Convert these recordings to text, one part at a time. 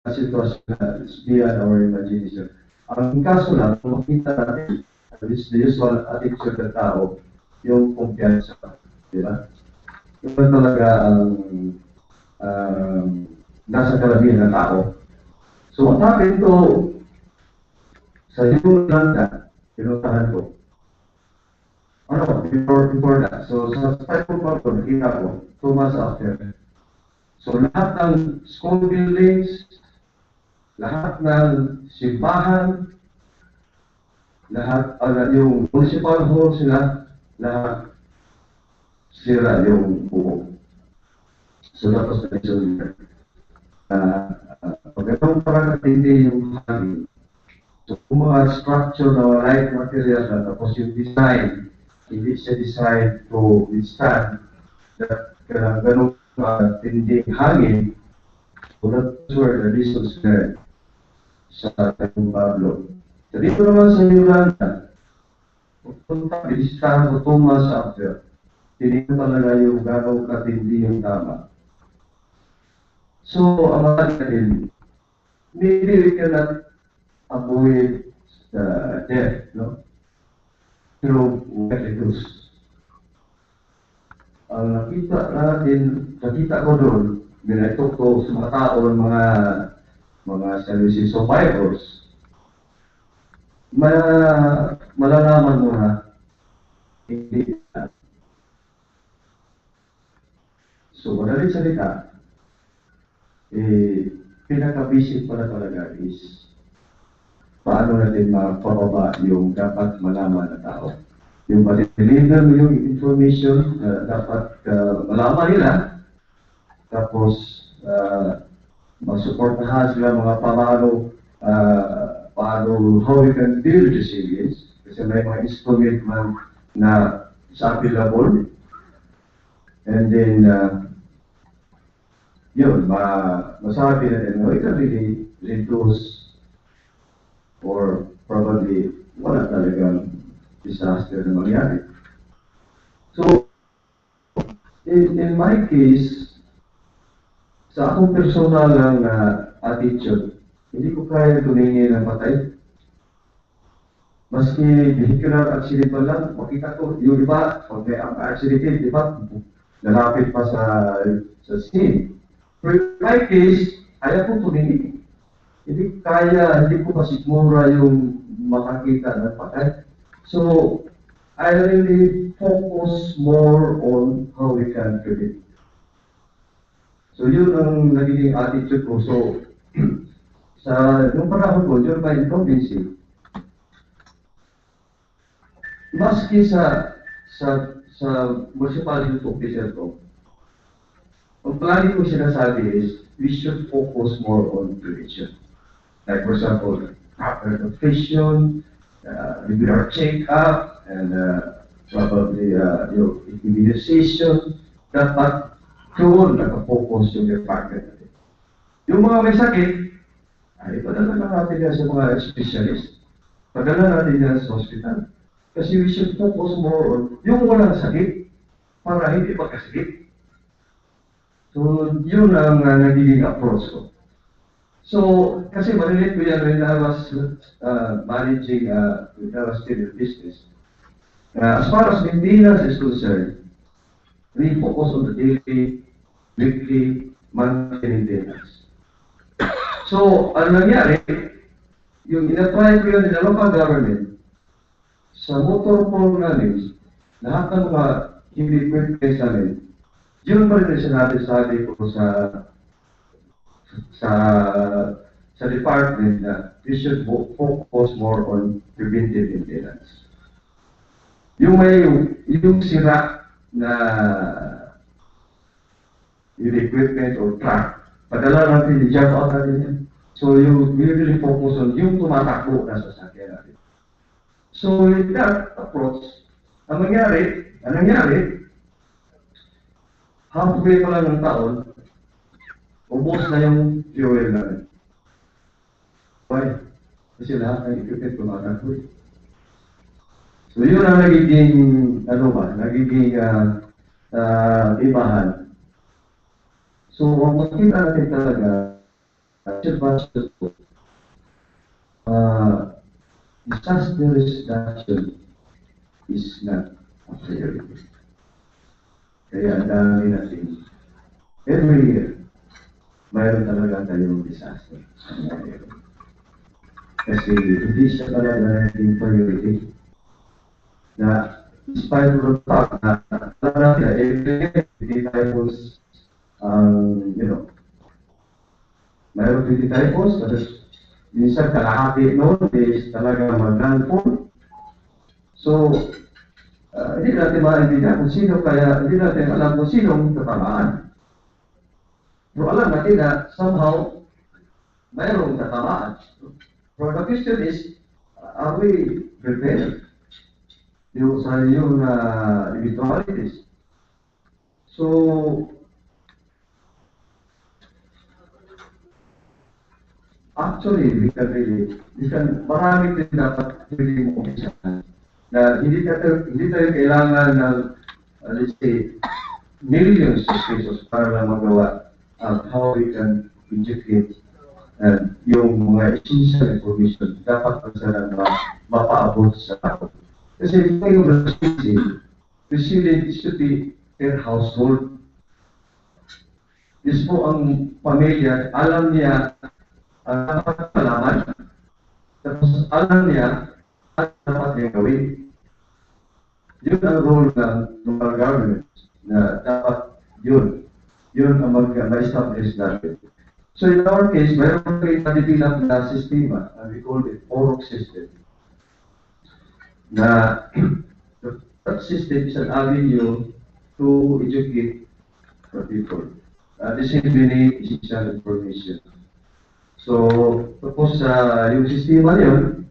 sitwasyon na is beyond our imagination. Ang kaso lang, kung makita natin, the usual attitude ng tao, yung kumpiyansa. Di ba? Yun talaga ang nasa karamihan ng tao. So, ang akin to, sa Yolanda, pinuntahan ko. Ano, before that. So, sa type of photo, nakita ko, 2 months after. So, lahat ng school buildings, lahat ng simbahan, lahat, yung municipal hall sila, lahat sira yung buo. So, that was the reason. Pagkatong parang natindi yung hangin. So, kung mga structure na right material na tapos yung design, hindi siya design to withstand that ganun tinding hangin. So, that's where the reasons there sa Tayong Pablo. So, dito naman sa Yolanda, punta, binisitahan ko 2 months after. Tinignan talaga yung gano'ng katindi yung tama. So, ang mga din, maybe we cannot avoid death, no? Through what it is. Ang nakita ko doon, binaitok ko sa mga tao, mga services survivors, malalaman mo na hindi na. So, madaling salita, pinaka-basic pala talaga is paano natin mapababa yung dapat malaman ng tao. Yung pati-deliver mo yung information dapat malaman nila. Tapos, masuportahan sila mga paano how we can deal with the resilience. Kasi may mga instrument man na is available. And then, yun, masabi natin, we can really reduce or probably wala talagang disaster na mangyari. So, in my case, sa akong personal lang attitude, hindi ko kaya tumingin ng patay. Maski vehicular accident pa lang, makita ko, yung iba, pag may accident, di ba, lalapit pa sa scene. But in my case, kaya ko tumingin. Hindi ko masigmura yung makakita ng patay. So, I really focus more on how we can predict. So, yun ang nagiging attitude ko. So, nung panahon ko, during my province, maski sa municipal youth officer ko, ang plani ko sinasabi is, we should focus more on prevention. Like for example, proper nutrition, regular check-up, and probably yung immunization. Dapat doon naka-focus yung department natin. Yung mga may sakit, ay padala na natin yan sa mga specialist. Padala natin yan sa hospital. Kasi we should focus more on yung walang sakit para hindi magkasakit. So, yun ang nagiging approach ko. So, kasi marilit ko yan when I was managing, when I was still in business. As far as maintenance is concerned, we focus on the daily, weekly, monthly maintenance. So, ang nangyari, yung ina-try ko yun in the local government, sa motor pool namin, lahat ng mga equipment namin, yun pa rin sinabi ko sa department na we should focus more on preventive maintenance. Yung sira na yung equipment or truck, padala natin, i-jump out natin yan. So we really focus on yung tumatakbo na sasakyan natin. So with that approach, ang nangyari, halfway pa lang ng taon, ubos na yung fuel namin. Why? Kasi lahat ng equipment tumatakbo. So yun ang nagiging ibahan. So ang makita natin talaga, Budget po, uh, disaster reduction is not a priority. Kaya ang dami natin, every year, mayroon talaga tayong disaster sa mga area. Kasi hindi siya talaga naging priority. Na despite of the fact na talaga every year, hindi tayo mayroon 50 typos, tapos minsan kalahati noon is talaga mag-landfall. So, hindi natin maintindihan kung sino, kaya hindi natin alam kung sino ang tatamaan. Pero alam natin na somehow, mayroong tatamaan. So the question is, are we prepared sa yung eventualities? So, actually, marami din dapat hindi mo kumpisahan. Na hindi tayo kailangan ng, let's say, millions of pesos para lang magawa how we can educate yung mga essential information dapat pa na mapaabot sa tao. Kasi yung resilient should be per household. This po ang pamilya, alam niya dapat malaman. Tapos alam niya dapat niya gawin. Yun ang role ng local government na dapat yun ang mag-establish natin. So in our case, mayroon kayo natibilang na sistema, and we call it OROC system. Na that system is an avenue to educate the people. Disseminate essential information. So, tapos yung sistema yun,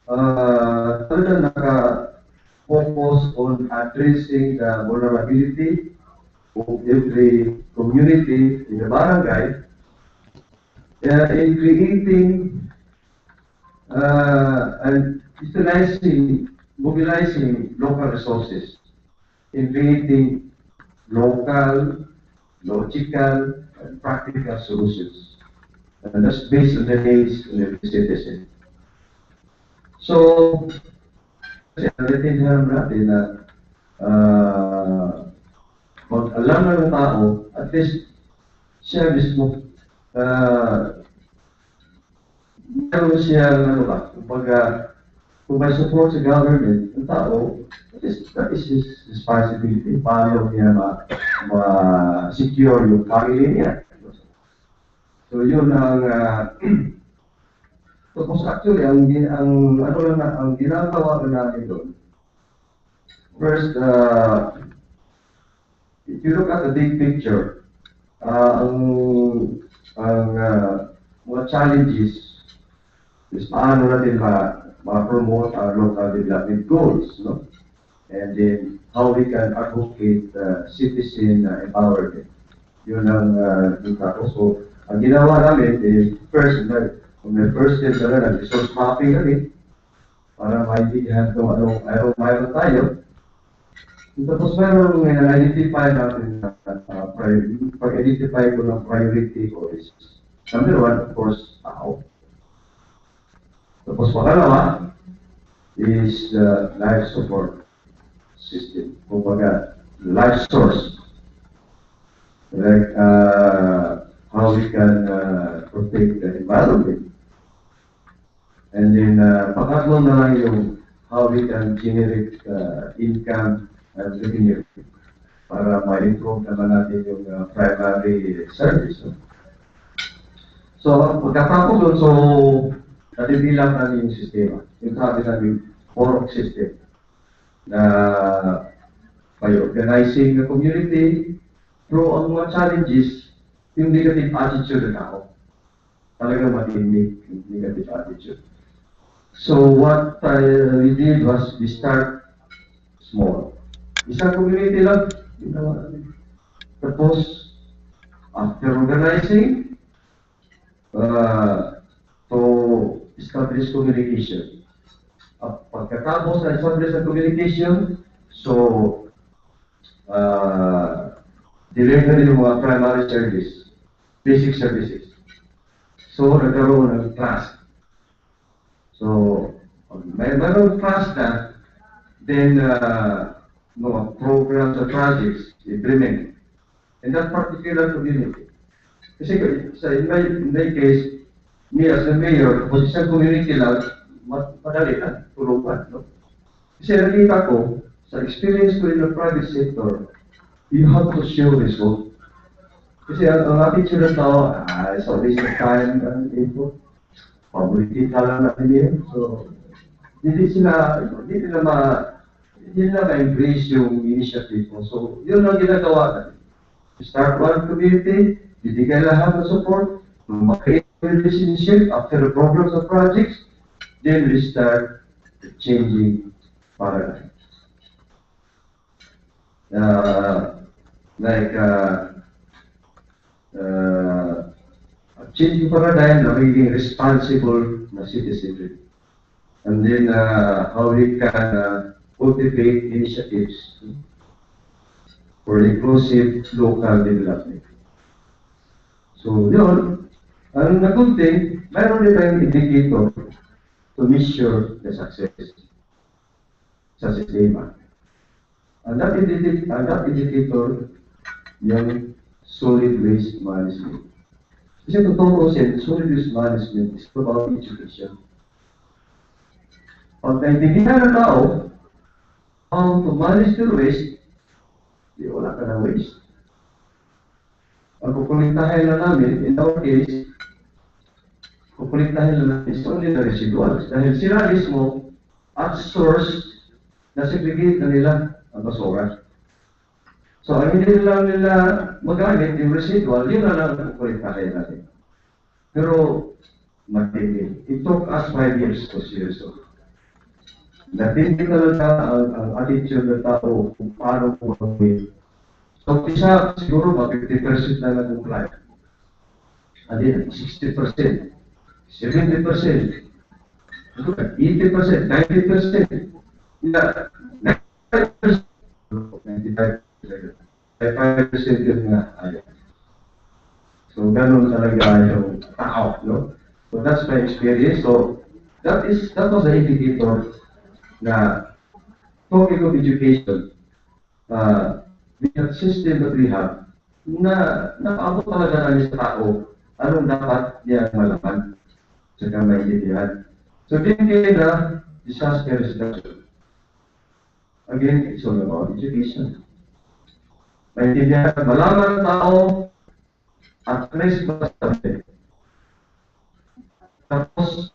talagang naka-focus on addressing the vulnerability of every community in the barangay, in creating and mobilizing local resources, in creating local, logical, and practical solutions. And that's based on the needs of the citizen. So, natindihan natin na mag-alam na ng tao, at least siya mismo, meron siya, kung may support sa government, ang tao, that is his responsibility. Paano niya ma-secure yung family niya. So yun ang tapos actually ang ginagawa natin doon. First, if you look at the big picture, ang mga challenges is paano natin ma-promote our local development goals, no? And then how we can advocate citizen empowerment. Yun ang tapos. So, ang ginawa namin is first step na resource mapping namin para maintindihan kung mayroon tayo. Tapos mayroon na-identify natin pag-identify ko ng priority ko is number one, of course, tao. Tapos pangalawa is the life support system. Kumbaga, life source. Like, how we can protect the environment. And then, pangatlo na lang yung how we can generate income and revenue para ma-improve naman natin yung primary service. No? So, pagkatapos doon, so, natibilang namin yung sistema. Yung sabi namin, OROC system na by organizing the community through ang mga challenges, yung negative attitude na tao. Talagang matinig yung negative attitude. So what we did was we start small. Isang community lang, ginawa natin. Tapos, after organizing, to establish communication. Pagkatapos na establish na communication, so, deliver yung mga primary service, basic services. So, nagkaroon ng trust. So, mayroong trust na, then, mga programs or projects implement in that particular community. Kasi in my case, me as a mayor, kung isang community lang, madali na, tulungan. No? Kasi nakita ko, sa experience ko in the private sector, you have to show result. Kasi ang attitude ng tao, it's a waste of time and effort. Paborito lang natin yun. So, hindi nila ma-embrace yung initiative mo. So, yun ang ginagawa natin. Start one community, bibigay lahat ng support, mag-create relationship after the programs of projects, then we start changing paradigm. Changing paradigm na magiging responsible na citizenry. And then how we can cultivate initiatives for inclusive local development. So yun, ang good thing, mayroon din tayong indicator to measure the success sa sistema. And that indicator, yung solid waste management. Kasi totoo kasi, solid waste management is about education. Pag naintindihan ng tao, how to manage the waste, di wala ka na waste. Ang kukuliktahin na namin, in our case, kukuliktahin na namin is only the residuals. Dahil sila mismo, at source, na-segregate na nila ang basura. So, ang hindi lang nila magamit yung residual, yun na lang ang kukuliktahin natin. Pero, matindi. It took us 5 years to seriously. Natindi talaga ang attitude ng tao kung paano po gawin. So, isa siguro 50% na nag-comply. And then 60%, 70%, 80%, 90%. 95% yun nga ayaw. So, ganun talaga yung tao, no? So, that's my experience. So, that was the indicator na talking of education, the system that we have, na nakaabot talaga namin sa tao, anong dapat niya malaman sa maintindihan. So, din na disaster reduction. Again, it's all about education. Maintindihan, malaman ng tao, at least masasabi. Tapos,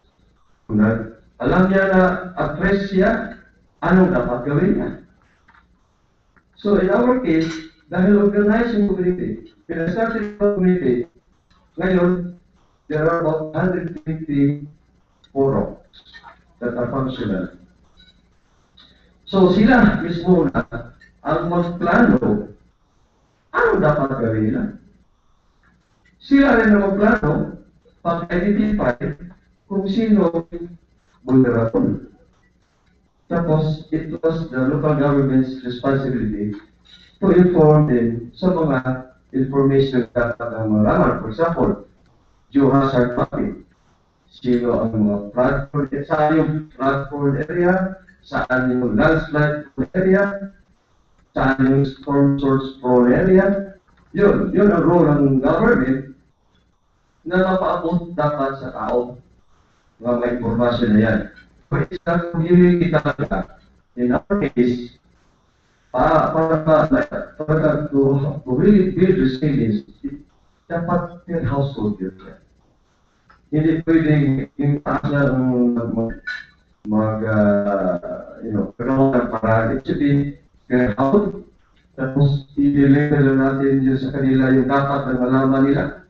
alam niya na at-rest siya, anong dapat gawin niya? So in our case, dahil organized yung community, pinasartin yung community, ngayon, there are about 150 forums that are functional. So sila mismo na ang magplano, anong dapat gawin nila? Sila rin ang magplano, pag-identify kung sino vulnerable. Tapos, it was the local government's responsibility to inform them sa mga information na dapat ang malaman. For example, geohazard mapping. Sino ang mga flood-prone, saan yung flood-prone area, saan yung landslide area, saan yung storm source-prone area. Yun ang role ng government na mapaabot dapat sa tao. Mga informasyon na yan. For example, community talaga, in our case, para to really build resilience, dapat per household yun. Hindi pwedeng yung taas na pagkaroon ng paraan. It should be per household, tapos i-deliver natin yun sa kanila yung dapat na malaman nila.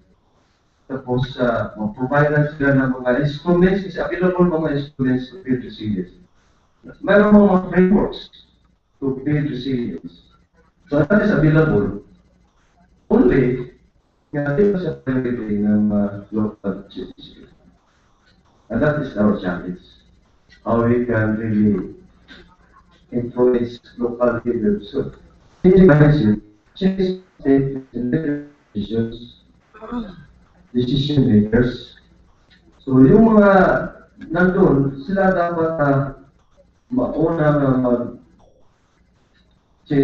Tapos, mag-provide na sila ng mga instruments, kasi available mga instruments to build resilience. Mayroon mga frameworks to build resilience. So, that is available. Only, nga ito sa pagdating ng local citizens. And that is our challenge. How we can really influence local leaders. So, change decision makers, So yung mga nandun, sila dapat mauna na mag-change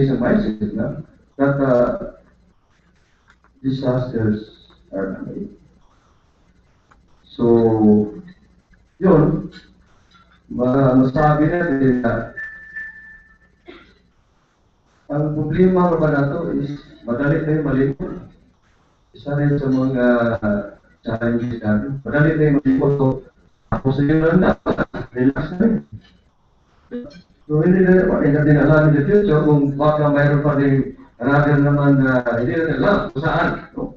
the mindset na that disasters are coming. So, yun, masabi natin na ang problema naman na ito is madali tayo malimot. Isa rin sa mga challenges natin. Madali tayo malimot ko. Ako sa iyo lang na, relax na rin. So, hindi na natin alam in the future kung baka mayroon pa rin another naman na hindi na alam kung saan. No?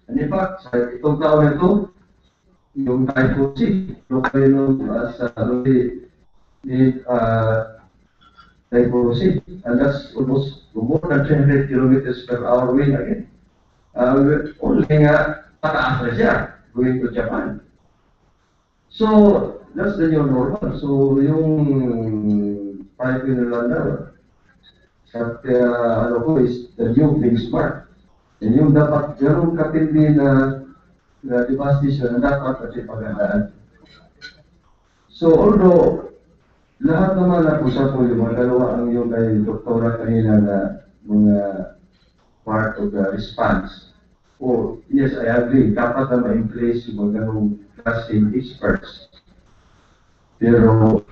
And in fact, sa itong taon na ito, yung Typhoon C, yung kayo nung sa Typhoon C, and that's almost more than 300 kilometers per hour wind again. Only nga, pataas na siya, going to Japan. So, that's the new normal. So, yung Typhoon na lang na, at ano ko is the new benchmark. And yung dapat, yung katindi na devastation na dapat at ipagandaan. So, although, lahat naman na usap ko yung mga dalawa ang yung kay doktora kanina na mga part of the response. Oh, yes, I agree. Dapat na ma-in-place yung mga ganong klaseng experts. Pero,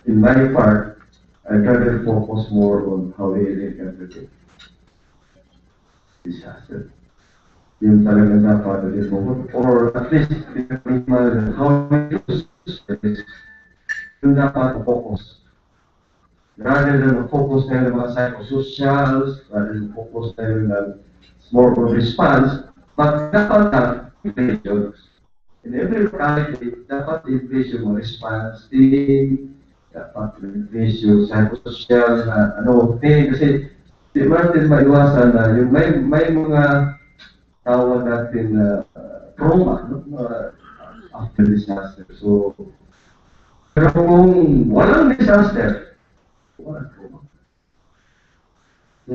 in my part, I try to focus more on how they interpret disaster. Yung talagang dapat na din mo, or at least, how we use this, yung dapat focus. Rather than focus tayo ng mga psychosocials, rather than focus tayo ng more on response, but dapat na i-place in every project, dapat i-place yung response team, dapat i-place yung psychosocial na thing, kasi di natin maiwasan na yung may mga tawag natin na trauma, no? After disaster. So, pero kung walang disaster, walang trauma. So,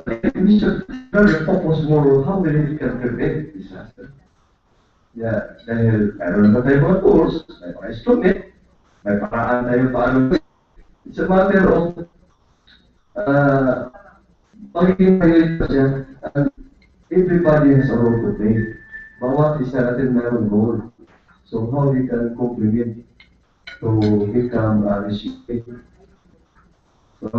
I think we should focus more on how we can prevent disaster. Yeah, dahil meron na tayo mga tools, may mga instrument, may paraan tayo paano. It's a matter of pagiging tayo siya, and everybody has a role to play. Bawat isa natin mayroong role. So how we can complement to become a recipient. So,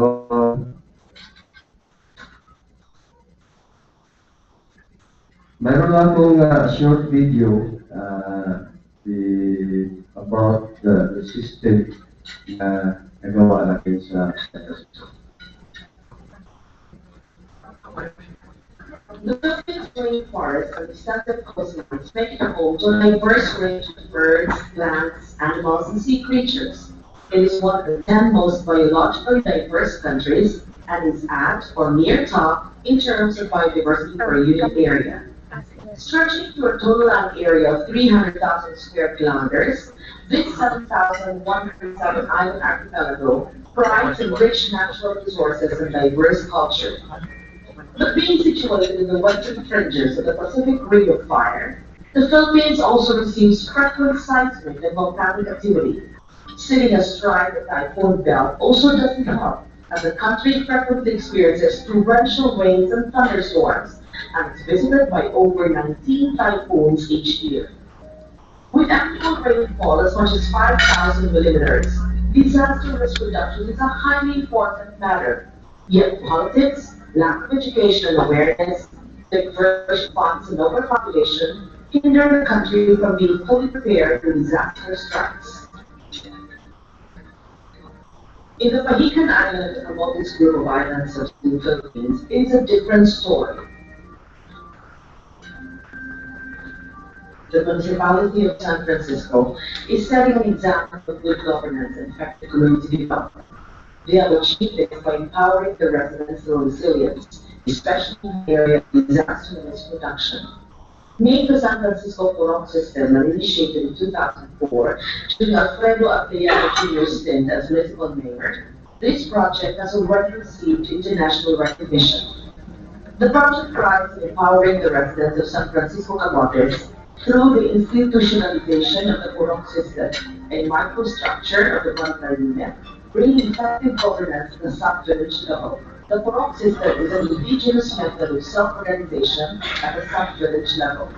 mayroon lang akong short video about the system na nagawa natin sa The Philippines main forest and extensive coastlines make it home to a diverse range of birds, plants, animals, and sea creatures. It is one of the 10 most biologically diverse countries and is at or near top in terms of biodiversity per unit area. Stretching to a total land area of 300,000 square kilometers, this 7,107 island archipelago provides rich natural resources and diverse culture. But being situated in the western fringes of the Pacific Ring of Fire, the Philippines also receives frequent seismic and volcanic activity. Sitting astride the typhoon belt also doesn't help, as the country frequently experiences torrential rains and thunderstorms, and is visited by over 19 typhoons each year. With annual rainfall as much as 5,000 millimeters, disaster risk reduction is a highly important matter. Yet politics, lack of education and awareness, diverse funds and overpopulation hinder the country from being fully prepared for disaster strikes. In the Pahican Island, a Maltese group of islands of the Philippines, is a different story. The municipality of San Francisco is setting an example of good governance and effective community development. They have achieved this by empowering the residents through resilience, especially in the area of disaster risk reduction. Named the San Francisco Porok System and initiated in 2004 during Alfredo Apliano Jr.'s stint as municipal mayor, this project has already received international recognition. The project thrives in empowering the residents of San Francisco Camotes Through the institutionalization of the Purok system and microstructure of the Barangay unit, bringing effective governance at the sub-village level. The Purok system is an indigenous method of self-organization at the sub-village level.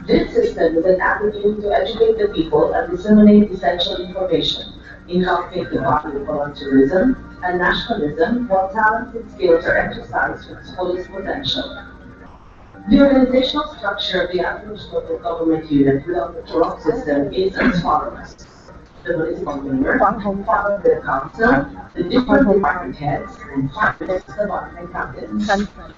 This system is an avenue to educate the people and disseminate essential information, inculcate the value of volunteerism and nationalism while talents and skills are exercised to its fullest potential. The organizational structure of the average local government unit without the Purok system is as follows. The municipal mayor, followed by the council, the different department heads, and finally the department captains.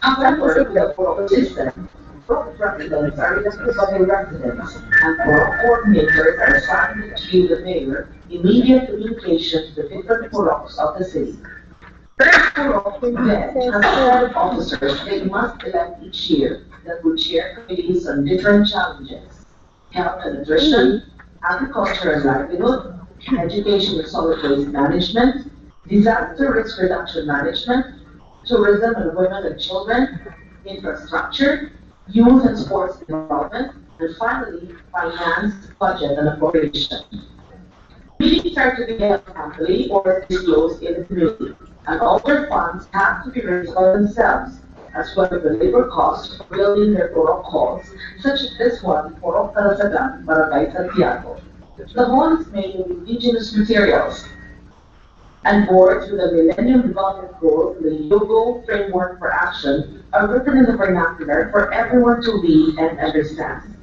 However, the Purok system, Purok residents are elected by the residents, and Purok coordinators are assigned to give the mayor immediate communication to the different Puroks of the city. Purok then has a set of officers they must elect each year that will chair committees on different challenges: health and nutrition, agriculture and livelihood, education and solid waste management, disaster risk reduction management, tourism and women and children, infrastructure, youth and sports development, and finally, finance, budget, and appropriation. Meetings are to be held monthly or disclosed in the community, and all their funds have to be raised by themselves, as well as the labor costs for building their Purok halls, such as this one, Purok Talasagan, Barangay Santiago. The hall is made of indigenous materials, and boards with the Millennium Development Goals and the Yogo Framework for Action are written in the vernacular for everyone to read and understand.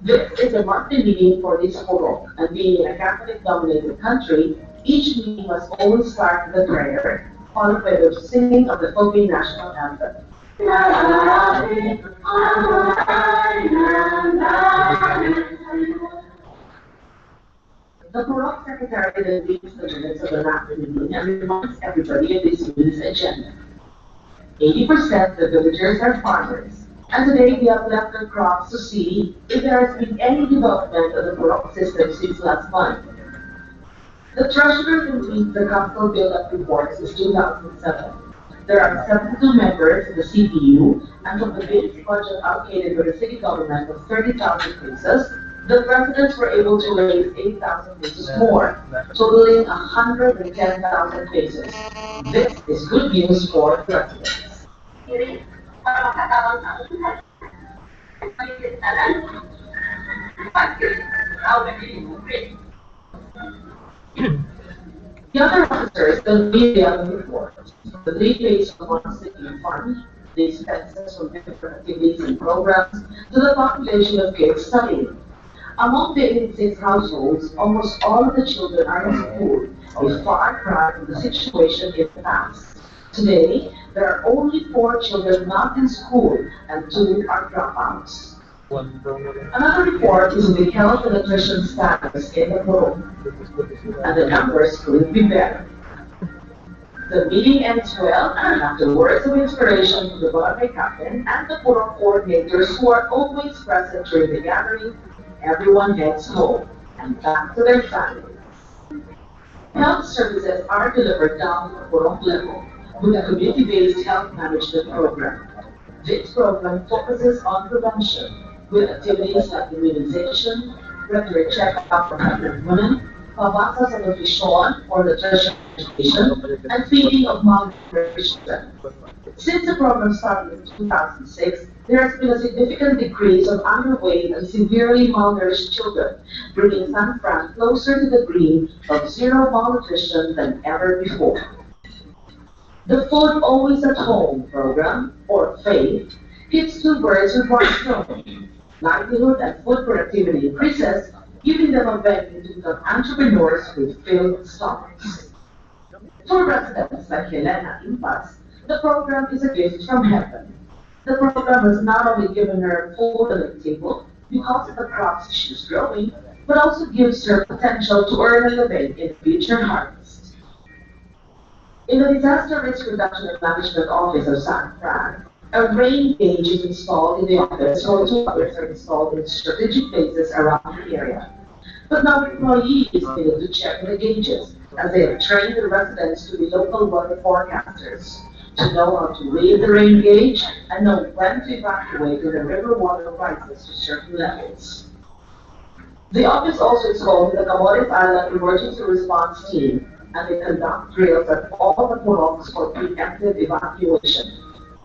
This is a monthly meeting for this Purok, and being in a Catholic-dominated country, each meeting must always start with a prayer, followed by the singing of the Philippine National Anthem. The Purok Secretary then reads the minutes of the monthly meeting and reminds everybody of this meeting's agenda. 80% of the villagers are farmers, and today we have left their crops to see if there has been any development of the Purok system since last month. The Treasurer completes the Council Build-Up Report since 2007. There are 72 members in the CPU, and from the base budget allocated by the city government of 30,000 pesos, the residents were able to raise 8,000 pesos more, totaling 110,000 pesos. This is good news for the residents. The other officers don't read the other reports. The 3 based on one city fund, the expenses from different activities and programs, to the population of kids studying. Among the 86 households, almost all of the children are in school, a far cry from the situation in the past. Today, there are only 4 children not in school, and 2 are dropouts. Another report is the health and nutrition status in the Purok, and the numbers could be better. The meeting ends well, and after words of inspiration from the barangay captain and the Purok coordinators who are always present during the gathering, everyone heads home and back to their families. Health services are delivered down at the Purok level with a community-based health management program. This program focuses on prevention with activities like immunization, regular check-up for pregnant women, pabasa sa nutrition or nutrition education, and feeding of malnourished children. Since the program started in 2006, there has been a significant decrease of underweight and severely malnourished children, bringing San Fran closer to the dream of zero malnutrition than ever before. The Food Always at Home program, or FAITH, hits 2 birds with one stone. Livelihood and food productivity increases, giving them a venue to become entrepreneurs with filled stomachs. For residents like Helena Impas, the program is a gift from heaven. The program has not only given her food on the table because of the crops she's growing, but also gives her potential to earn a living in future harvest. In the Disaster Risk Reduction and Management Office of San Fran, a rain gauge is installed in the office, while 2 others are installed in strategic places around the area. But now employees need to check the gauges, as they have trained the residents to be local weather forecasters. to know how to read the rain gauge and know when to evacuate when the river water rises to certain levels. The office also is called the Camotes Island Emergency Response Team, and they conduct drills at all the ports for preemptive evacuation.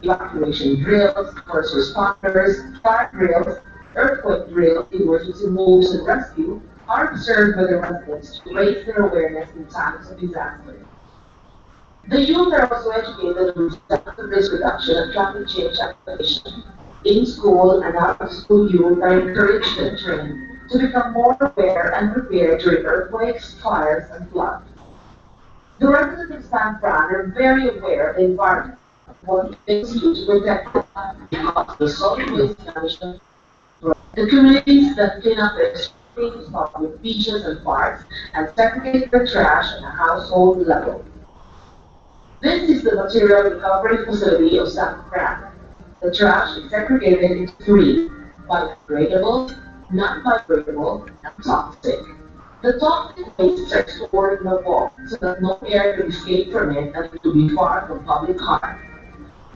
Evacuation drills, first responders, fire drills, earthquake drills, emergency moves and rescue are observed by the residents to raise their awareness in times of disaster. The youth are also educated on disaster risk reduction and climate change application. In school and out of school youth are encouraged and trained to become more aware and prepared during earthquakes, fires, and floods. The residents of San Fran are very aware of the environment, what things to do to protect the solid waste management, the communities that clean up their streams, public beaches and parks, and segregate their trash at a household level. This is the material recovery facility of San Fran. The trash is segregated into three: biodegradable, non-biodegradable, and toxic. The toxic wastes are stored in a vault so that no air can escape from it and to be far from public harm.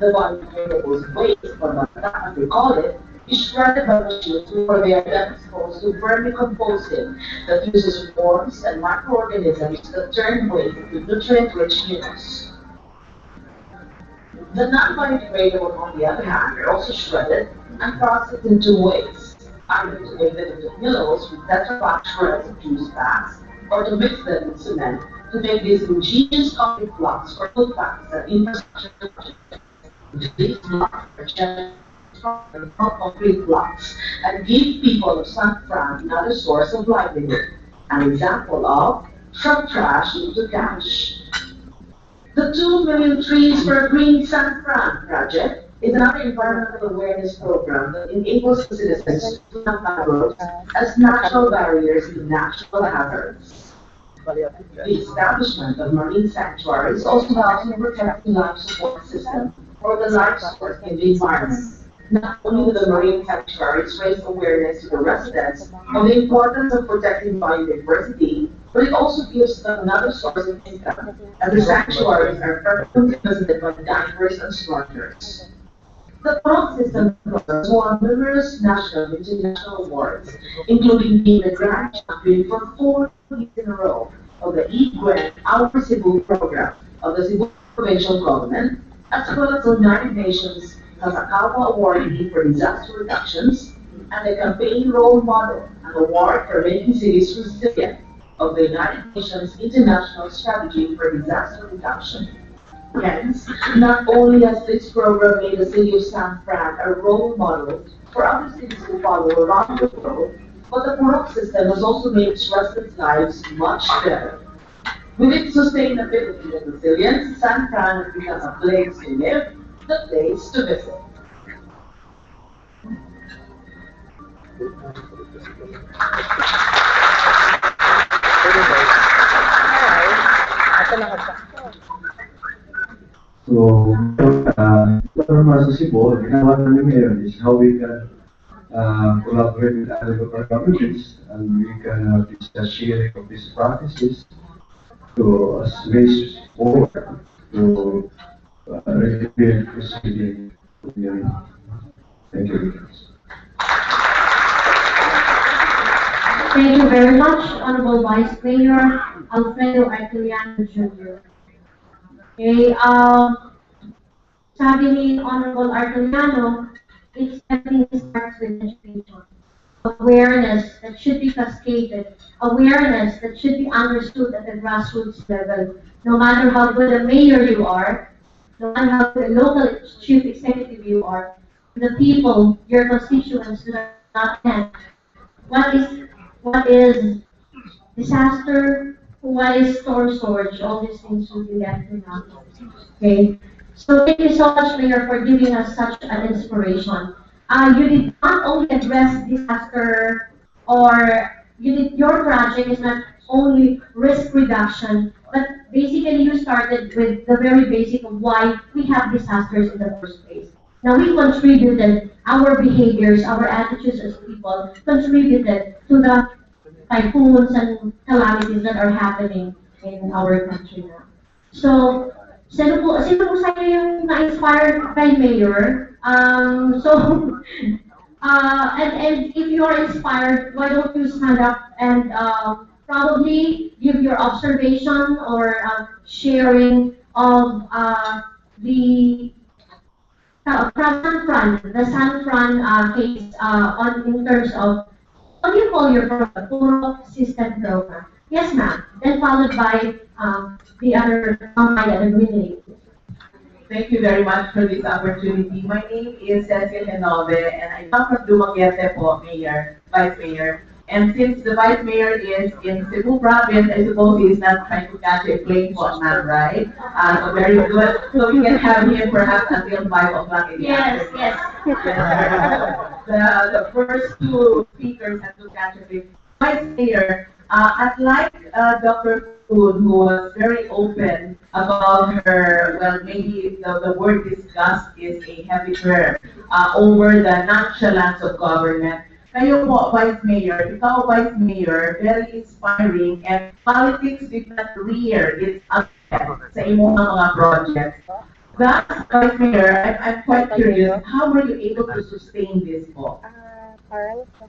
The biodegradable waste, or bata as they call it, is shredded by machines before they are then exposed to vermicomposting that uses worms and microorganisms that turn waste into nutrient-rich humus. The non-biodegradable, on the other hand, are also shredded and processed into waste, either to make them into pillows with Tetra Pak shreds of juice bags, or to mix them with cement to make these ingenious concrete blocks or footpaths and infrastructure projects. These blocks are generally concrete blocks and give people of San Fran another source of livelihood. An example of from trash into cash. The 2 Million Trees for a Green San Fran project is another environmental awareness program that enables citizens to have mangroves as natural barriers to natural hazards. The establishment of marine sanctuaries also helps in protecting life support system or the life source in the environment. Not only do the marine sanctuaries raise awareness to the residents of the importance of protecting biodiversity, but it also gives them another source of income, as the sanctuaries are frequently visited by divers and snorkelers. The pond system has won numerous national and international awards, including being the grand champion for 4 years in a row of the E-Grant Our Cebu program of the Cebu provincial government, as well as the United Nations Sasakawa Awardee for Disaster Reductions, and the Campaign Role Model, an award for making cities resilient of the United Nations International Strategy for Disaster Reduction. Hence, not only has this program made the city of San Fran a role model for other cities to follow around the world, but the Purok system has also made its residents' lives much better. With its sustainability and resilience, San Fran has become a place to live, the place to visit. So, para sa Cebu, ginawa namin ngayon is how we can collaborate with other local governments and we can discuss sharing of these practices to as ways forward to rebuild resilient community. Thank you. Thank you very much, Honorable Vice Mayor Alfredo Arteliano Jr. Okay, sabi ni Honorable Arteliano, everything starts with education. Awareness that should be cascaded, awareness that should be understood at the grassroots level. No matter how good a mayor you are, no matter how good a local chief executive you are, the people, your constituents do not understand what is disaster, what is storm storage, all these things will be left out. Okay? So thank you so much, Mayor, for giving us such an inspiration. You did not only address disaster, or your project is not only risk reduction, but basically you started with the very basic of why we have disasters in the first place. Now we contributed, our behaviors, our attitudes as people contributed to the typhoons and calamities that are happening in our country now. So sino po sa'yo yung na-inspired kay Mayor? And if you are inspired, why don't you stand up and probably give your observation or sharing of the the San Fran case in terms of what do you call your program? Puro system program. Yes, ma'am. Then followed by the other community. Thank you very much for this opportunity. My name is Cecil Henove, and I come from Dumaguete po, Mayor, Vice Mayor. And since the Vice Mayor is in Cebu Province, I suppose he is not trying to catch a plane for man, right? So very good. So we can have him perhaps until 5 o'clock in the afternoon. Yes. The first two speakers have to catch a plane. Vice Mayor, unlike Dr. Food, who was very open about her, well, maybe the word disgust is a heavy term, over the nonchalance of government. Kayo po, Vice Mayor, ikaw, Vice Mayor, very inspiring, and politics did not rear its ugly sa imong mga projects. Thus, Vice Mayor, I'm quite curious, how were you able to sustain this po?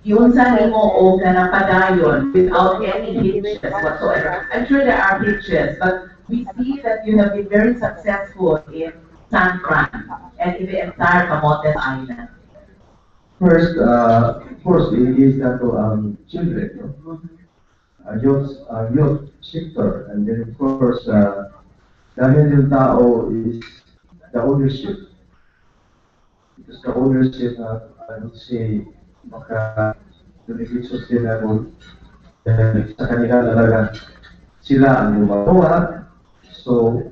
Yun sa nimo o ka ng padayon without any hitches whatsoever. I'm sure there are hitches, but we see that you have been very successful in San Fran and in the entire Camotes Island. First, of course, it is that children, youth sector, and then of course, dahil yung tao is the ownership. Because the ownership, I would say, baka nagiging sustainable sa kanila talaga sila ang gumagawa. So,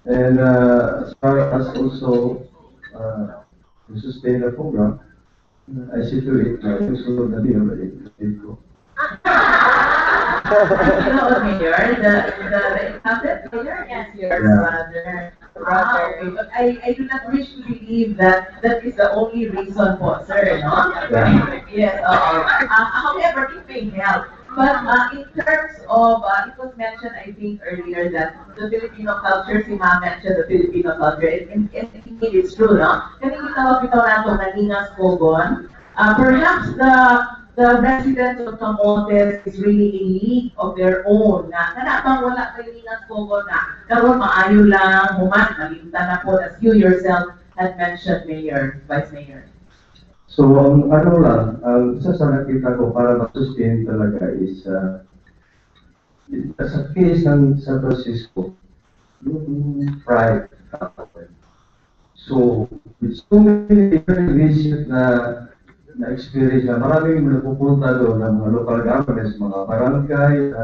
and as far as also to sustain the program, I see to it na susunod na din ang ko. You know what, Mayor? The incumbent mayor is your brother. But I do not wish to believe that that is the only reason po, sir, no? Yes, however, it may help. But in terms of, it was mentioned, I think, earlier that the Filipino culture, si Ma mentioned the Filipino culture, and indeed it's true, no? Kasi kita nato Naningas Kogon. Perhaps the residents of Camotes is really a league of their own na kanapang wala kay Naningas Kogon na karon maayo lang, human, malimta na po, as you yourself had mentioned, Mayor, Vice Mayor. So, ano lang, ang isa sa nakita ko para ma-sustain talaga is, sa case ng San Francisco, yung pride. So, with so many different visions na experience na maraming napupunta doon ng mga local governments, mga barangay.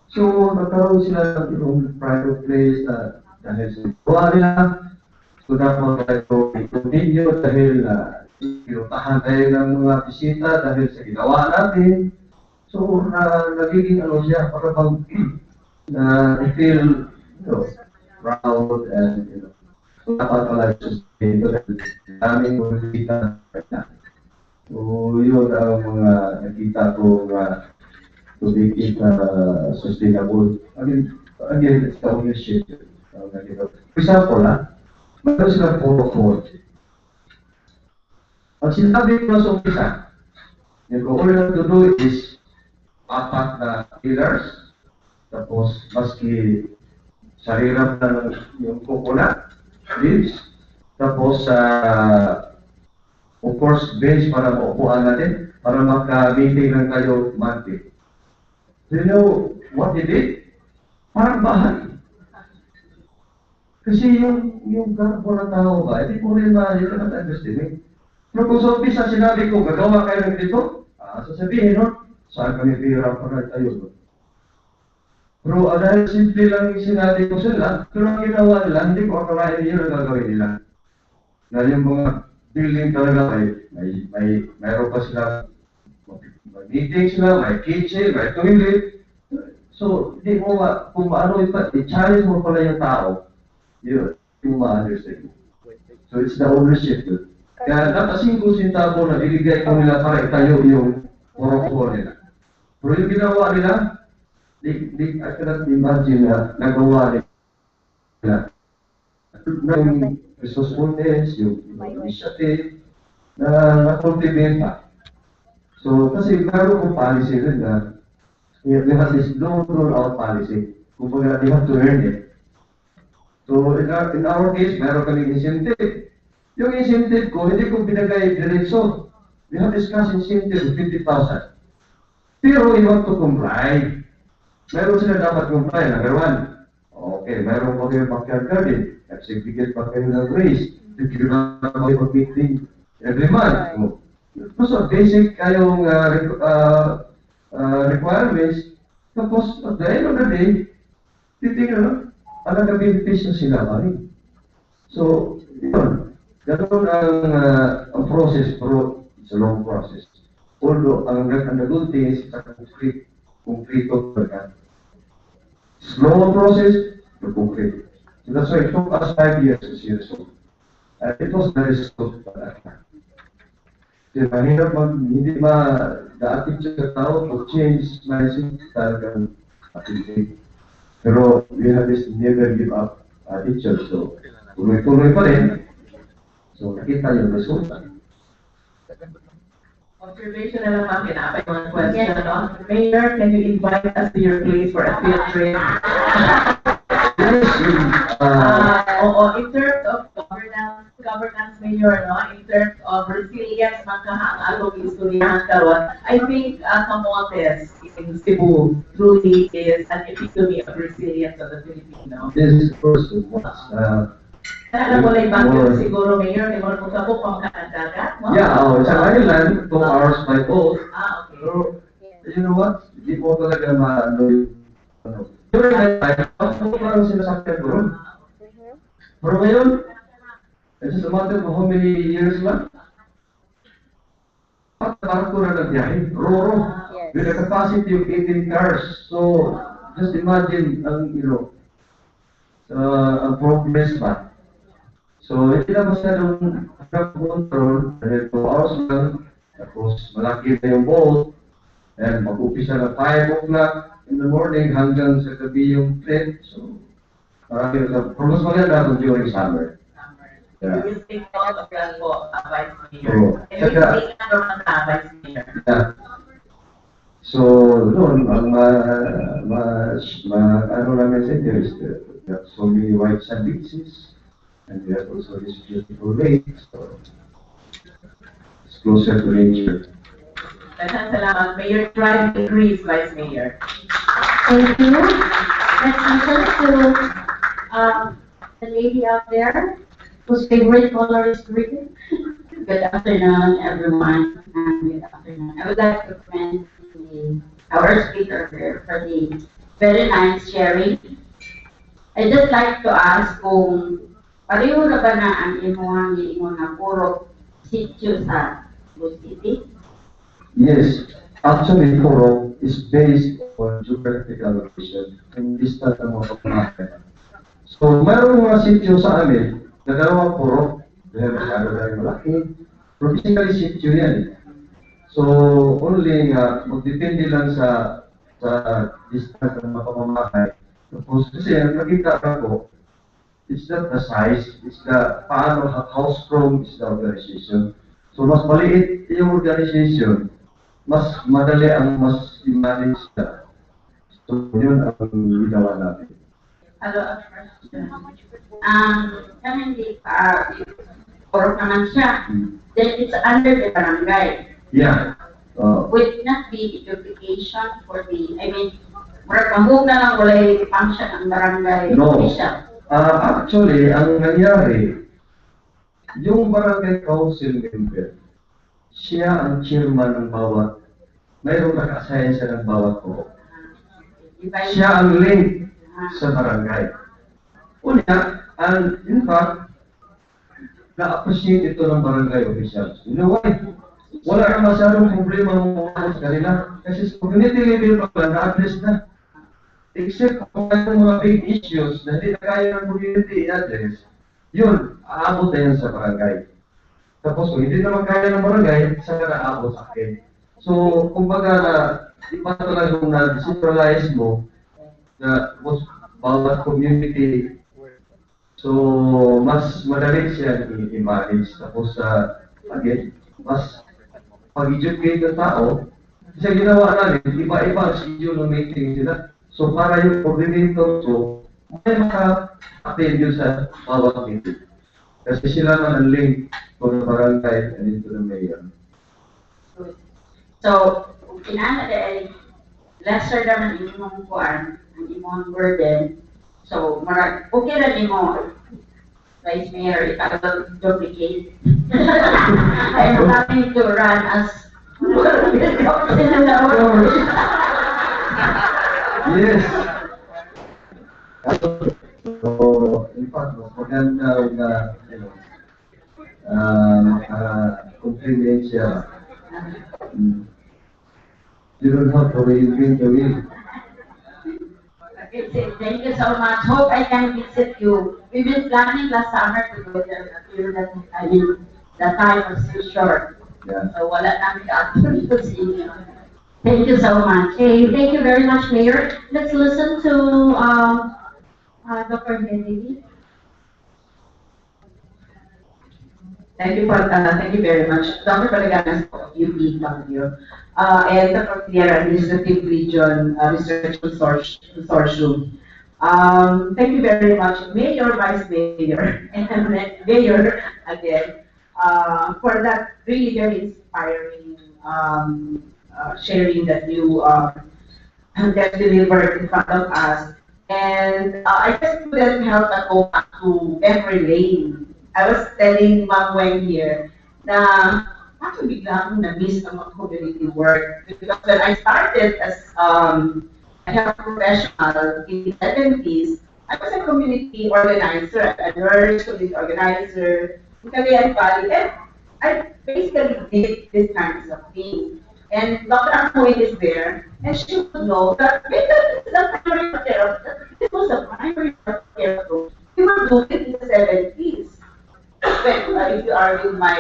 So, nagkaroon sila ng pride of place na dahil sa gawa nila, so dapat ito i-continue dahil pinuntahan tayo ng mga bisita dahil sa ginawa natin. So, nagiging siya, para bang I-feel, proud and, so, dapat pala sustain ito dahil daming mga bisita na. So, yun ang mga nakita ko na to make it sustainable. I mean, again, it's the ownership. For example, meron silang puro. Ang sinabi ko sa umpisa, yung all you have to do is 4 na pillars, tapos maski sarira na yung coconut leaves, tapos of course bench para maupuan natin, para maka-maintain lang kayo monthly. Do you know what they did? Parang bahay. Kasi yung garbo ng tao ba, hindi mo rin ma-understand. Pero kung sa umpisa sinabi ko, gagawa kayo ng dito, sasabihin, no? Saan kami pira para tayo? Pero dahil simple lang yung sinabi ko sila, pero ang ginawa nila, hindi ko akalain yun ang gagawin nila. Dahil yung mga building talaga, mayroon pa sila, may meeting sila, may kitchen, may toilet. So, hindi mo kung maano i-challenge mo pala yung tao, yun, yung ma-understand. So, it's the ownership. Kaya napasingkusin tao na iligay ko nila para itayo yung poroko nila. Pero yung ginawa nila, I cannot imagine na nagawa nila. na yung resourcefulness, yung initiative na na-cultivate pa. So, kasi meron kong policy rin na we have this no roll out policy. Kumbaga, they have to earn it. So, in our case, meron kaming incentive. Yung incentive ko, hindi ko binagay diretso. We have discussed incentive of 50,000. Pero you want to comply. Meron sila dapat comply. Number one, okay, meron pa kayo backyard garden. Kasi bigyan pa kayo ng raise. Bigyan pa kayo mag-meeting every month. So, basic kayong requirements. Tapos, at the end of the day, titignan, ang benefits na sila pa rin. So, yun. Ganun ang process, pero it's a long process. Although, ang good thing is, it's a complete talaga. Slow process, but complete. So that's why it took us 5 years to see result. It was very slow talaga. Kasi mahirap hindi daating sa tao to change mindset talagang attitude. Pero we have this never give up attitude. So, tuloy-tuloy pa rin. So, nakita yung resulta. Observation na lang mga kinapay mga question, no? Mayor, can you invite us to your place for a field trip? In terms of governance, Mayor, no? In terms of resilience, magkahang-alog istoryahan karon, I think Camotes in Cebu truly is an epitome of resilience of the Filipino. This is first of all, Alam mo lang bakit siguro, Mayor, may mga pagkabok pa makakadagat, no? yeah, sa island, 2 hours by boat. Okay. Pero, you know what? Hindi po talaga maano yung during that time, ako parang sinasakyan ko ron. Pero ngayon, it's just a matter of how many years lang. Parang ko na nagbiyahe. Roro. With a capacity of 18 cars. So, just imagine ang, ang progress ba. So, hindi na masyadong control. Dahil 2 hours lang. Tapos, malaki na yung boat. And mag-upisa na 5 o'clock in the morning hanggang sa gabi yung trip. So, marami na. Pero mas maganda kung during summer. Yeah. We will take note of that po, Vice Mayor. So, And we will take note of that, Vice Mayor. Yeah. So, noon, ang ano namin sa inyo is we have so many white sand beaches. And we have also this beautiful lake, so it's closer to nature. Daghang salamat, Mayor. Drive increase, Vice Mayor. Thank you. Let's listen to the lady out there whose favorite color is green. Good afternoon, everyone. Good afternoon. I would like to thank our speaker here for the very nice sharing. I'd just like to ask kung pareho na ba na ang imuhang giingon na puro sitio sa Cebu City? Yes, actually, Puro is based on geographical location and distance ng mga pagkakas. So, mayroong mga sitio sa amin na dalawang Puro, dahil masyado tayo malaki, pero basically sitio yan eh. So, only magdepende lang sa distance ng mga pamamahay. Tapos, kasi ang nakita ko, it's not the size, it's the paano, how strong is the organization. So, mas maliit yung organization, mas madali ang mas i-manage na. So, yun ang ginawa natin. Hello, kami hindi pa, or naman siya, then it's under the barangay. Yeah. Would not be education for the, I mean, mahug na lang wala yung function ng barangay No. official. Actually, ang nangyari, yung barangay council member, siya ang chairman ng bawat, mayroong naka-assign siya ng bawat ko. Siya ang link sa barangay. Una, and in fact, na-appreciate ito ng barangay officials. You know why? Wala kang masyadong problema mo sa kanila. Kasi sa community level pa lang, na-address na. Except kung mayroong mga big issues na hindi na kaya ng community i-address, yun, aabot na yan sa barangay. Tapos kung hindi naman kaya ng barangay, saan ka na-aabot sa akin. So, kumbaga na, iba talagang na-decentralize mo na bawat community So, mas madali siya i-manage. Tapos, again, mas pag-educate ng tao, kasi ginawa namin, iba-iba ang schedule ng meeting sila. So, para yung coordinator, so, may maka-attend yun sa bawat meeting. Kasi sila man ang link from the barangay and into the mayor. So, kinala dahil lesser naman imong kuan, ang imong burden. So, marag, okay na din mo, Vice Mayor, if I will duplicate. I am having to run as Yes. So, in fact, maganda na, maka-compliment siya. You don't have to reinvent the wheel. Thank you so much. Hope I can visit you. We've been planning last summer to go there, but the time was too short. Yeah. So wala namin ka-opportunity to see you. Thank you so much. Okay, thank you very much, Mayor. Let's listen to Dr. Benedict. Thank you very much. Dr. Palaganas of UPW, and Dr. Piera, Administrative Region Research Consortium. Thank you very much, Mayor, Vice Mayor, and Mayor again, for that really very inspiring sharing that you that delivered in front of us. And I just couldn't help but go back to memory lane. I was telling Ma'am Weng here na ako biglang na-miss ang mga community work. Because when I started as a health professional in the 70s, I was a community organizer, a nurse, community organizer in Cagayan Valley, and I basically did these kinds of things. And Dr. Amoy is there, and she would know that this was a primary care group. We were doing it in the 70s. If you are in my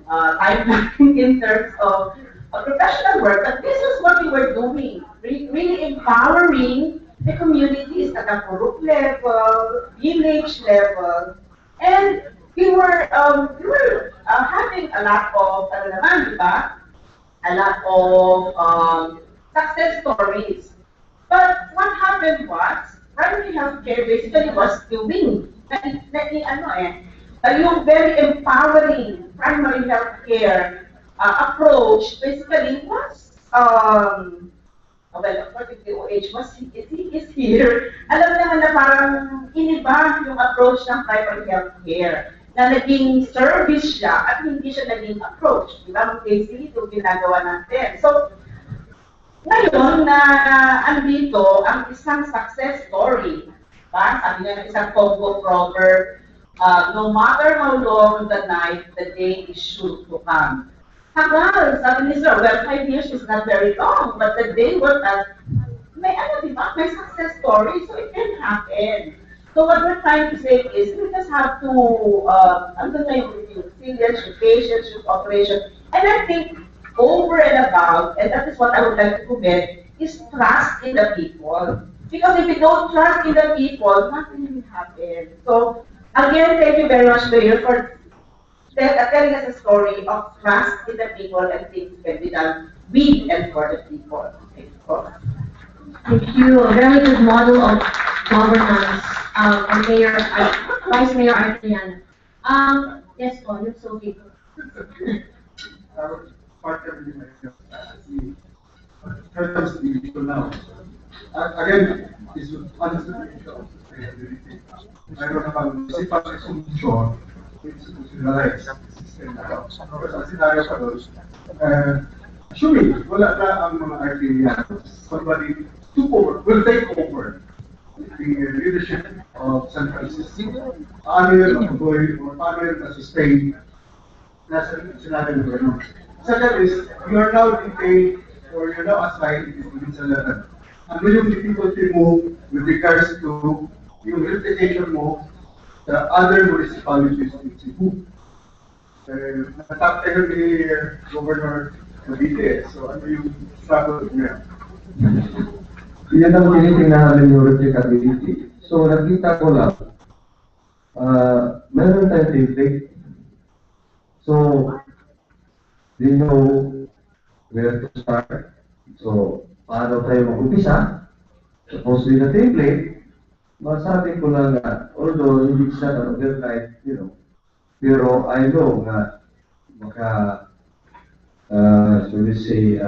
timeline in terms of professional work, but this is what we were doing, really empowering the communities at a group level, village level, and we were having a lot of a lot of success stories. But what happened was, primary healthcare basically was doing yung very empowering primary healthcare approach basically was, well, according to the OH, is here. Alam naman na parang iniba yung approach ng primary healthcare na naging service siya at hindi siya naging approach. Diba? Basically, ito ginagawa natin. So, ngayon na andito ang isang success story. Diba? Sabi nga ng isang Congo proverb, no matter how long the night, the day is sure to come. Tagal, sabi ni Sir, well, 5 years is not very long, but the day was that, may success story, so it can happen. So what we're trying to say is, we just have to, resilience, your patience, your cooperation, and I think over and above, and that is what I would like to commit, is trust in the people. Because if you don't trust in the people, nothing will happen. So, again, thank you very much, Mayor, for telling us a story of trust in the people and things can be done with and for the people. Thank you. Thank you. A very good model of governance, Mayor, Vice Mayor Arteliano. Yes, Paul, you're so big. Again, this is understanding. Mayroon naman sipag sa solusyon, institutionalize system na ito. Kasi ang senaryo pa doon, assuming wala na ang mga Artelianos, somebody will take over the leadership of San Francisco. Paano yun mag-avoid or paano yun na-sustain nasa senaryo na gano'n. Second is, you are now detained or you're now assigned to the Minsan. Ano yung difficulty mo with regards to yung replication mo sa other municipalities in Cebu? Natapos ni Governor Cavite, so ano yung struggle niya? Yan ang tinitingnan namin yung replicability. So, nakita ko lang, meron tayong template. So, we know where to start. So, paano tayo mag-umpisa? Suppose with the template, masabi ko lang na, although hindi siya na overnight, pero I know na so we say,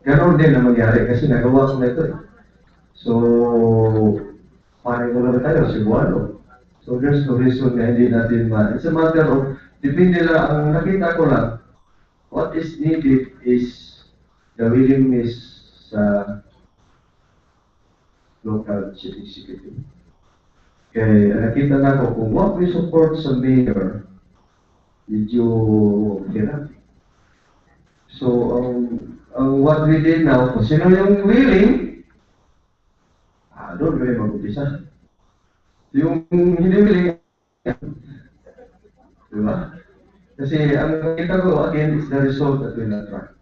ganoon din na mangyari kasi nagawa ko na ito eh. So, paano lang tayo, Cebuano. So, there's no reason na hindi natin It's a matter of, depende lang, ang nakita ko lang, what is needed is the willingness sa local chief executive. Kaya nakita na ko kung what we support sa mayor, medyo hirap. So, what we did now, kung sino yung willing, doon kayo mag-upisa. Yung hindi willing, diba? Kasi ang nakita ko, again, is the result that will attract.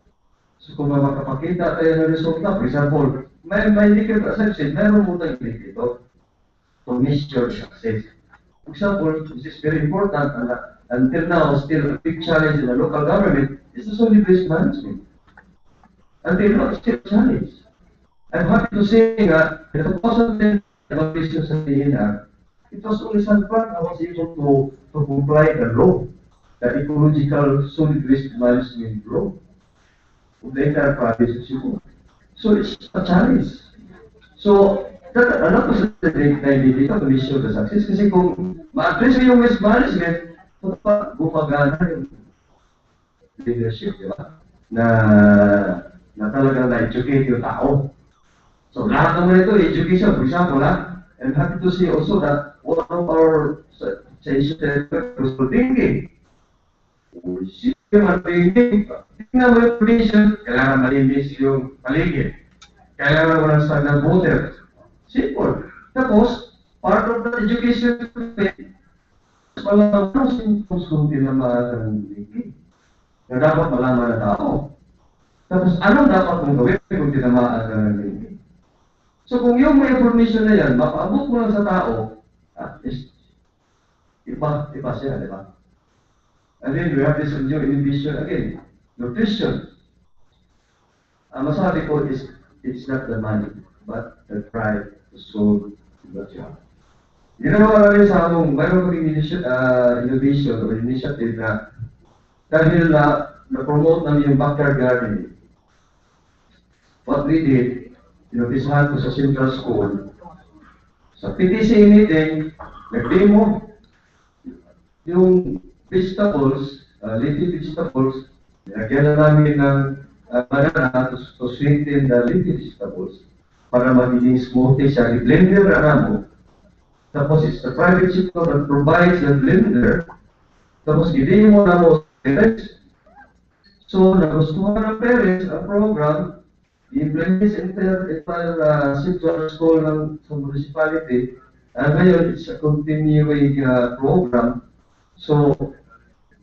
So, kung makapakita tayo ng result na, for example, may indicator assumption, meron mo tayong indicator to measure success. For example, this is very important, and until now, still a big challenge in the local government is the solid waste management. Until now, it's still a challenge. I'm happy to say that in the 2010 evaluation sa DNR, it was only San Juan that was able to comply the law, the ecological solid waste management law of the entire province of Cebu. So it's a challenge. So, alam ko sa dito to issue the success kasi kung ma-address yung waste management, gumagana yung leadership, di ba? Na talagang na-educate yung tao. So, lahat naman ito, education, for example, I'm happy to see also that one of our suggestions was for thinking. Tingnan mo yung provision, kailangan malinis yung paligid. Kailangan mo ng standard water. Simple. Tapos, part of the education, malaman ang symptoms kung tinamaan ng paligid. Na dapat malaman ng tao. Tapos, anong dapat mong gawin kung tinamaan ng paligid? So, kung yung may information na yan, mapaabot mo lang sa tao, at least, iba siya, di ba? And then we have this new inhibition again, nutrition. Masabi ko is, it's not the money, but the pride, the soul, that you have. Ginawa namin sa among, mayroon kong innovation or initiative na dahil na-promote namin yung backyard gardening. What we did, inumpisahan ko sa Central School, sa PTC meeting, nag-demo yung vegetables, leafy vegetables, nilagyan na namin ng banana to sweeten the leafy vegetables para magiging smoothie siya. I-blender na mo. Tapos it's the private sector that provides the blender. Tapos i-demo mo na mo parents. So, nagustuhan ng parents ang program, i-implement sa entire central school sa municipality. Ngayon, it's a continuing program. So,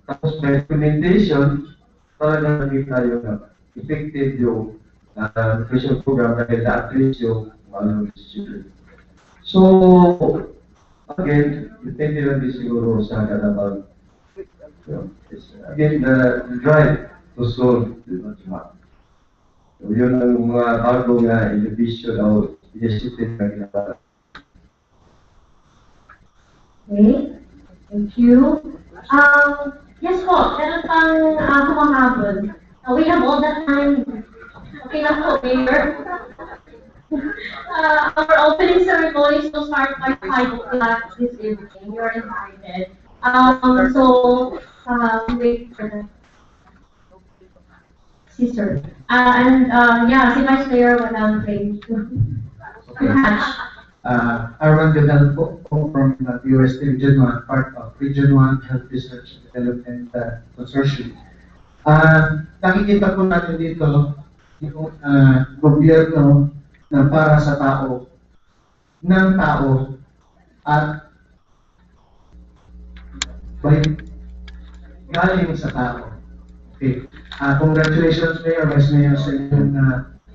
tapos may implementation, talagang naging tayo na effective yung nutrition program dahil na-at-least yung children. So, again, depende lang din siguro sa kanabang, again, the drive to solve the mathematics. So, yun ang mga bagong inhibition o initiative na ginagawa. Okay, thank you. Yes po, meron pang kumahabol. We have all the time. Okay lang po, Mayor. Our opening ceremony will start by 5 o'clock this evening. You're invited. Wait for the sister. Si Vice Mayor, walang claim to catch. Arwan Gadal po from the UST Region 1, part of Region 1 Health Research and Development Consortium. Nakikita po natin dito yung gobyerno na para sa tao, ng tao, at galing sa tao. Okay. Congratulations, Mayor, Vice Mayor, sa inyong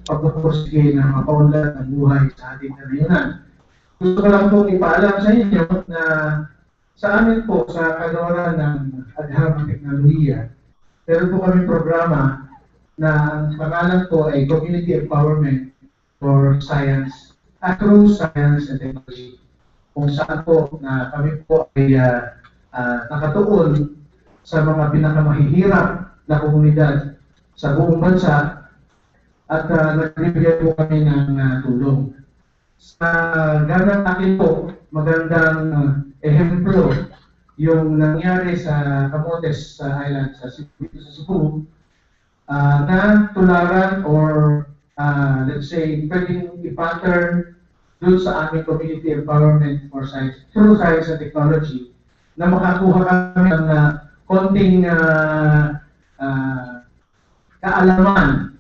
pagpupursige ng mapaunlad ng buhay sa ating kanayunan. Gusto ko lang pong ipaalam sa inyo na Sa amin po, sa kagawaran ng Agham Teknolohiya, meron po kami programa na ang pangalan po ay Community Empowerment for Science, through Science and Technology. Kung saan po na kami po ay nakatuon sa mga pinakamahihirap na komunidad sa buong bansa at nagbibigay po kami ng tulong. Sa ganang akin po, magandang ehemplo yung nangyari sa Camotes Island sa Cebu, na tularan or let's say pwedeng i-pattern dun sa aming community empowerment for science, through science and technology, na makakuha kami ng konting kaalaman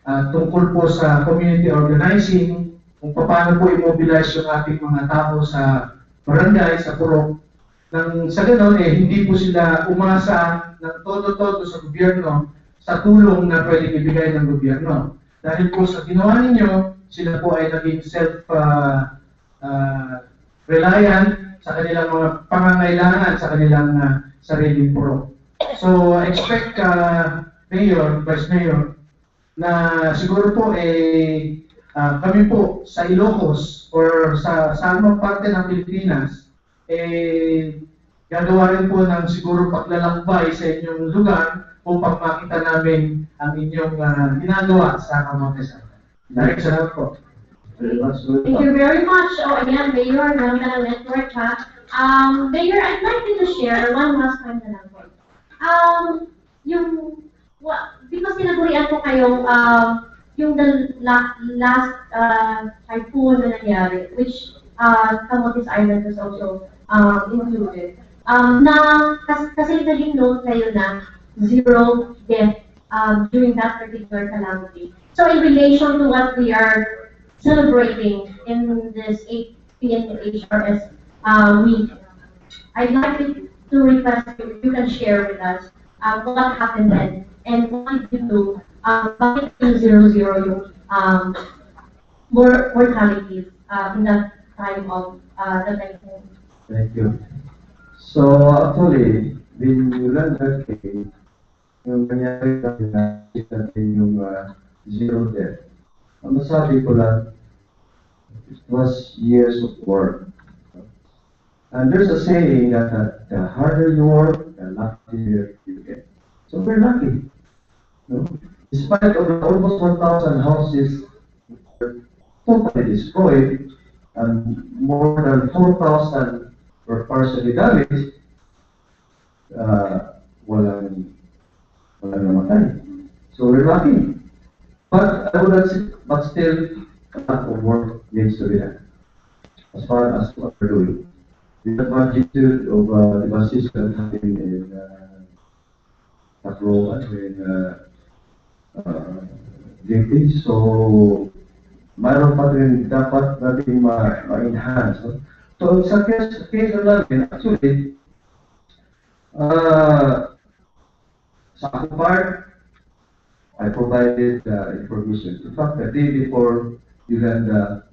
tungkol po sa community organizing, kung paano po i-mobilize yung ating mga tao sa barangay, sa purok, nang sa ganon hindi po sila umasa ng todo-todo sa gobyerno sa tulong na pwedeng ibigay ng gobyerno. Dahil po sa ginawa ninyo, sila po ay naging self-reliant sa kanilang mga pangangailangan sa kanilang sariling purok. So, expect, Mayor, Vice Mayor, na siguro po kami po sa Ilocos or sa anumang parte ng Pilipinas, gagawa rin po ng siguro paglalakbay sa inyong lugar upang makita namin ang inyong ginagawa sa Camotes Island. Direct, salamat po. Thank you very much. Oh, ayan, Mayor, meron ka ng network, ha? Mayor, I'd like you to share one last time na lang po. Because tinagurian ko kayong, yung the last typhoon na nangyari, which Camotes Island was also included. Kasi naging note kayo na zero death during that particular calamity. So in relation to what we are celebrating in this 8th PNHRS week, I'd like you to request if you can share with us what happened then and what did you do bakit yung 0-0 yung mortalities in that time of the typhoon. Thank you. So actually, when you learn that case, yung nangyari natin yung zero death, ang masabi ko lang, it was years of work. And there's a saying that the harder you work, the luckier you get. So we're lucky. No? Despite of almost 1,000 houses totally destroyed and more than 4,000 were partially damaged, walang namatay. So we're lucky. But I would not say, but still, a lot of work needs to be done as far as what we're doing. The magnitude of devastation happening in Tacloban, in JP, so mayroon pa rin dapat natin ma-enhance. So sa case natin, actually, sa akong part, I provided information. In fact, the day before Yolanda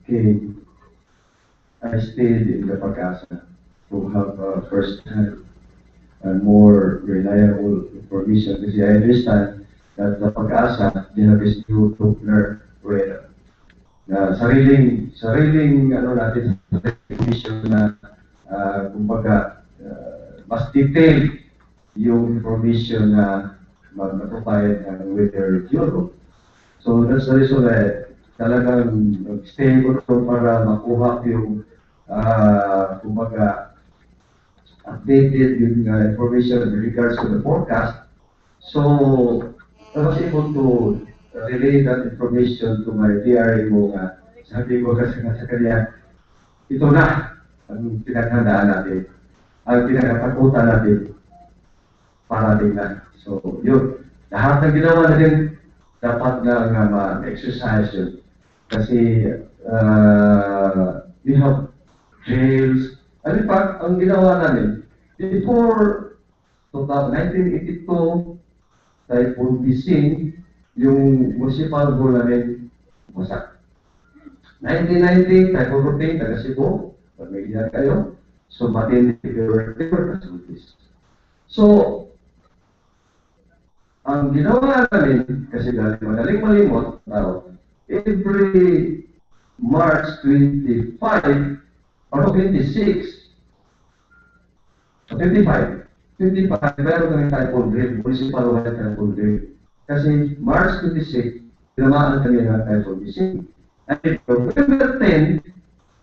came, I stayed in the Pag-asa to have first-hand and more reliable information kasi I understand that the Pag-asa, they have this new Tupner radar. Na sariling natin information na kumbaga mas detailed yung information na mag-provide ng Weather Bureau. So that's the reason that talagang stay ko ito para makuha yung kumbaga updated yung information in regards to the forecast. So I was able to relay that information to my DRMO nga. Sabi ko kasi nga sa kanya, ito na ang pinaghandaan natin, ang pinagkatakutan natin para din na. So yun, lahat ng ginawa natin dapat na ma-exercise yun. Kasi we have drills. Ano pa, ang ginawa namin, before 1982, Typhoon Bising, yung municipal hall namin, wasak. 1990, Typhoon Ruping, taga Cebu, pamilya kayo, so matindi your facilities. So, ang ginawa namin, kasi dahil madaling malimot, every March 25 or 26, 25, meron kami typhoon drill, municipal wide typhoon drill. Kasi March 26, tinamaan kami ng typhoon drill. And November 10,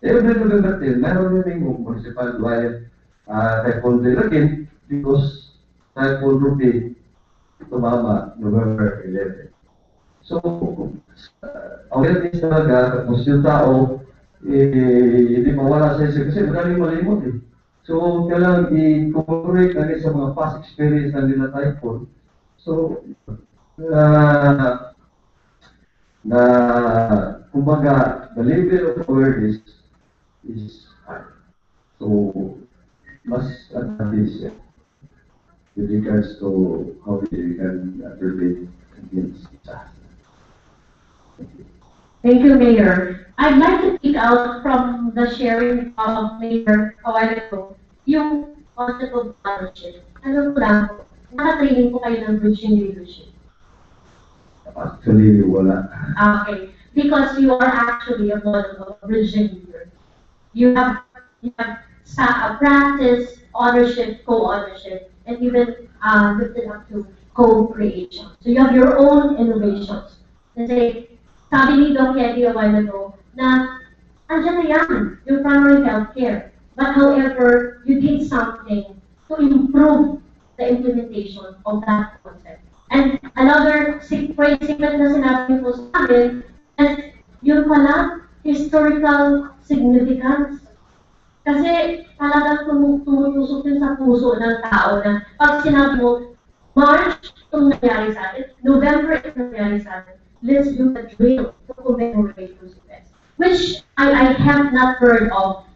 every November 10, meron kami municipal wide typhoon drill again because typhoon routine tumama November 11. So, awareness talaga, tapos yung tao, hindi mawala sa isip kasi magaling malimot eh. So, kailangan i-corporate natin sa mga past experience na nila typhoon. So, kumbaga, the level of awareness is high. So, mas advantage with regards to how we can relate against each other. Thank you, Mayor. I'd like to pick out from the sharing of Mayor a while ago, yung concept of partnership. Alam ko lang, nakatraining ko kayo ng bridging leadership. Actually, wala. Okay, because you are actually a model of bridging leader. You have practice, ownership, co-ownership, and even lifted up to co-creation. So you have your own innovations. Kasi, sabi ni Doc Eddie a while ago, na andyan na yan, yung primary health care. But however, you did something to improve the implementation of that concept. And another segment na sinabi ko sa amin, is yung pala, historical significance. Kasi talagang tumutusok din sa puso ng tao na pag sinabi mo, March itong nangyari sa atin, November itong nangyari sa atin, let's do a drill to commemorate those events, which I have not heard of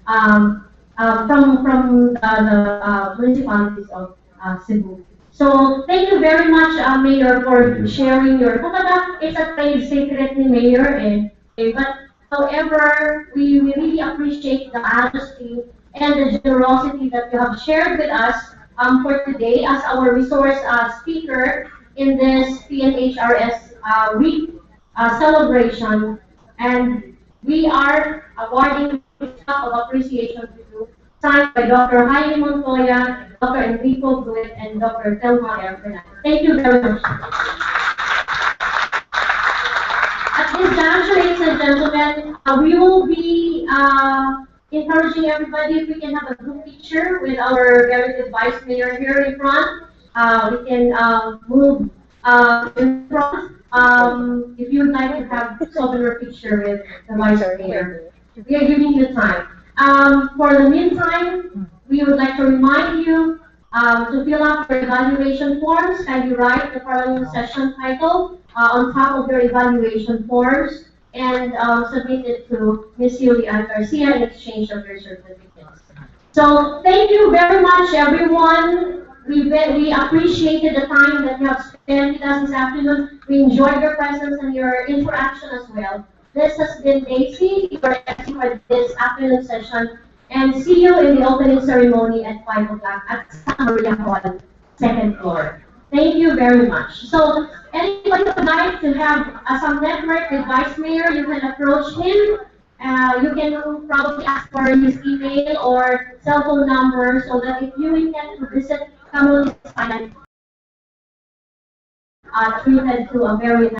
from the municipalities of Cebu. So thank you very much, Mayor, for sharing your. Kumbaga, it's a trade secret ni Mayor, but however, we really appreciate the honesty and the generosity that you have shared with us for today as our resource speaker in this PNHRS week celebration. And we are awarding a talk of appreciation to you, signed by Dr. Jaime Montoya, Dr. Enrico Bluet, and Dr. Telma Fernandez. Thank you very much. At this juncture, ladies and gentlemen, we will be encouraging everybody if we can have a group picture with our very good Vice Mayor here in front. We can move in front. If you would like to have a souvenir picture with the Vice Mayor, we are giving you time. For the meantime, we would like to remind you to fill out your evaluation forms. Kindly write the following session title on top of your evaluation forms and submit it to Ms. Julian Garcia in exchange of your certificates. So thank you very much, everyone. We appreciated the time that you have spent with us this afternoon. We enjoyed your presence and your interaction as well. This has been Daisy, your MC for this afternoon session, and see you in the opening ceremony at 5 o'clock at Santa Maria Hall, second floor. Thank you very much. So, anybody would like to have some network with Vice Mayor, you can approach him. You can probably ask for his email or cell phone number so that if you intend to visit Camotes Island, treated to a very nice